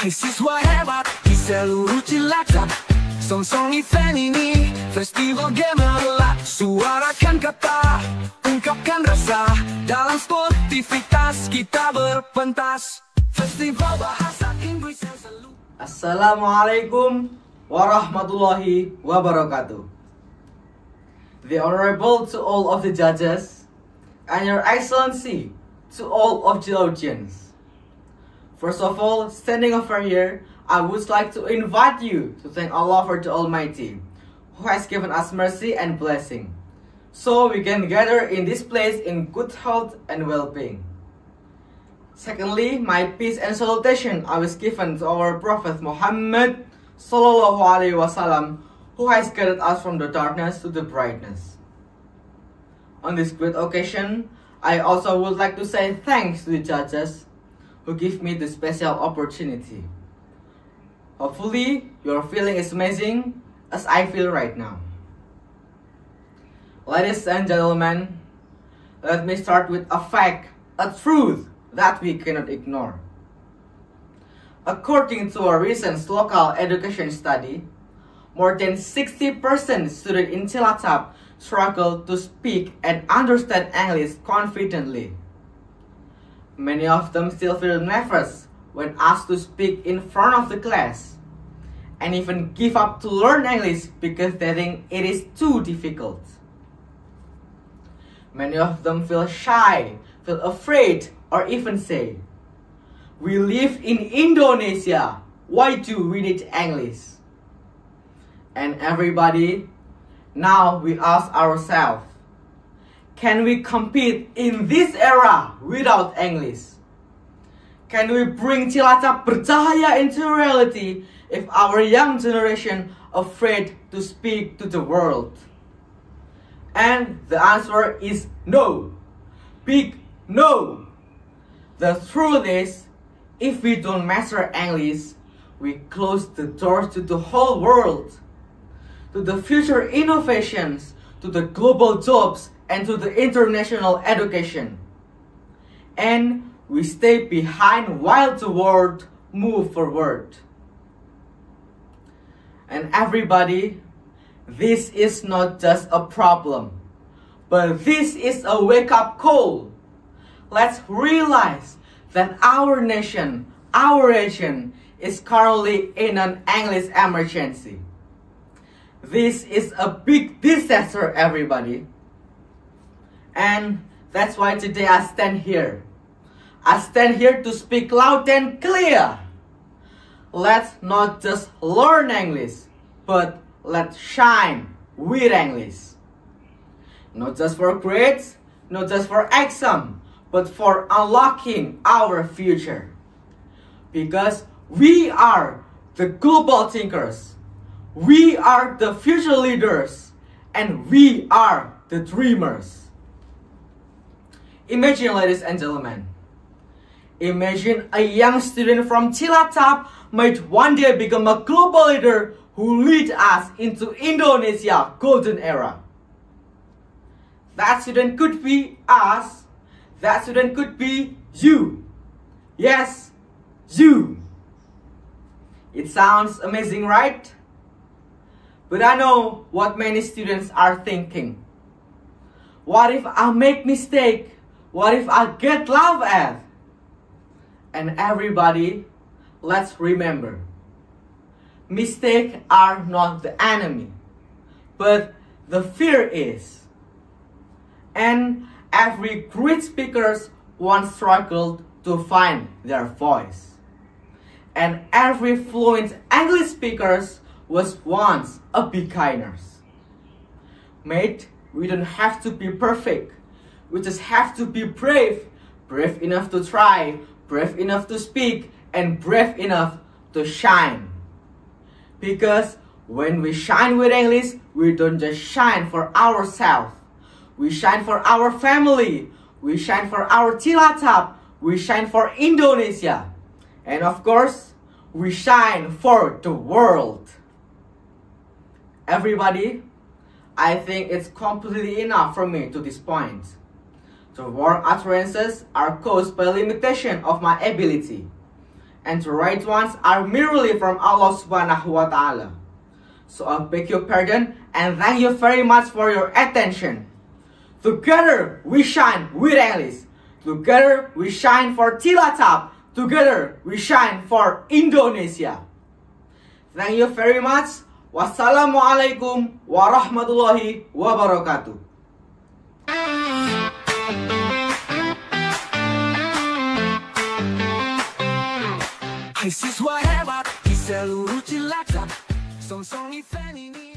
Mahasiswa hebat di seluruh Cilacap. Song-song event ini festival gemerlap. Suarakan kata, ungkapkan rasa. Dalam sportivitas kita berpentas. Festival bahasa Inggris yang selalu. Assalamualaikum warahmatullahi wabarakatuh. The Honorable to all of the judges, and Your Excellency to all of the audience. First of all, standing over here, I would like to invite you to thank Allah for the Almighty, who has given us mercy and blessing, so we can gather in this place in good health and well-being. Secondly, my peace and salutation I was given to our Prophet Muhammad Sallallahu Alaihi Wasallam, who has guided us from the darkness to the brightness. On this great occasion, I also would like to say thanks to the judges who give me the special opportunity. Hopefully, your feeling is amazing as I feel right now. Ladies and gentlemen, let me start with a fact, a truth that we cannot ignore. According to a recent local education study, more than 60% students in Cilacap struggle to speak and understand English confidently. Many of them still feel nervous when asked to speak in front of the class, and even give up to learn English because they think it is too difficult. Many of them feel shy, feel afraid, or even say, "We live in Indonesia, why do we need English?" And everybody, now we ask ourselves, can we compete in this era without English? Can we bring Cilacap bercahaya into reality if our young generation afraid to speak to the world? And the answer is no. Big no. The truth is, if we don't master English, we close the doors to the whole world, to the future innovations, to the global jobs, and to the international education. And we stay behind while the world moves forward. And everybody, this is not just a problem, but this is a wake-up call. Let's realize that our nation, our region, is currently in an English emergency. This is a big disaster, everybody. And that's why today I stand here. I stand here to speak loud and clear. Let's not just learn English, but let's shine with English. Not just for grades, not just for exam, but for unlocking our future. Because we are the global thinkers. We are the future leaders. And we are the dreamers. Imagine, ladies and gentlemen, imagine a young student from Cilacap might one day become a global leader who lead us into Indonesia golden era. That student could be us. That student could be you. Yes, you. It sounds amazing, right? But I know what many students are thinking. What if I make mistake? What if I get laughed at? And everybody, let's remember, mistakes are not the enemy, but the fear is. And every great speaker once struggled to find their voice. And every fluent English speaker was once a beginner. Mate, we don't have to be perfect. We just have to be brave. Brave enough to try, brave enough to speak, and brave enough to shine. Because when we shine with English, we don't just shine for ourselves. We shine for our family. We shine for our Cilacap. We shine for Indonesia. And of course, we shine for the world. Everybody, I think it's completely enough for me to this point. The wrong utterances are caused by limitation of my ability. and the right ones are merely from Allah Subhanahu wa Ta'ala. So I beg your pardon and thank you very much for your attention. Together we shine with English. Together we shine for Cilacap. Together we shine for Indonesia. Thank you very much. Wassalamualaikum warahmatullahi wabarakatuh. Hai siswa hebat di seluruh Cilacap, song-song event ini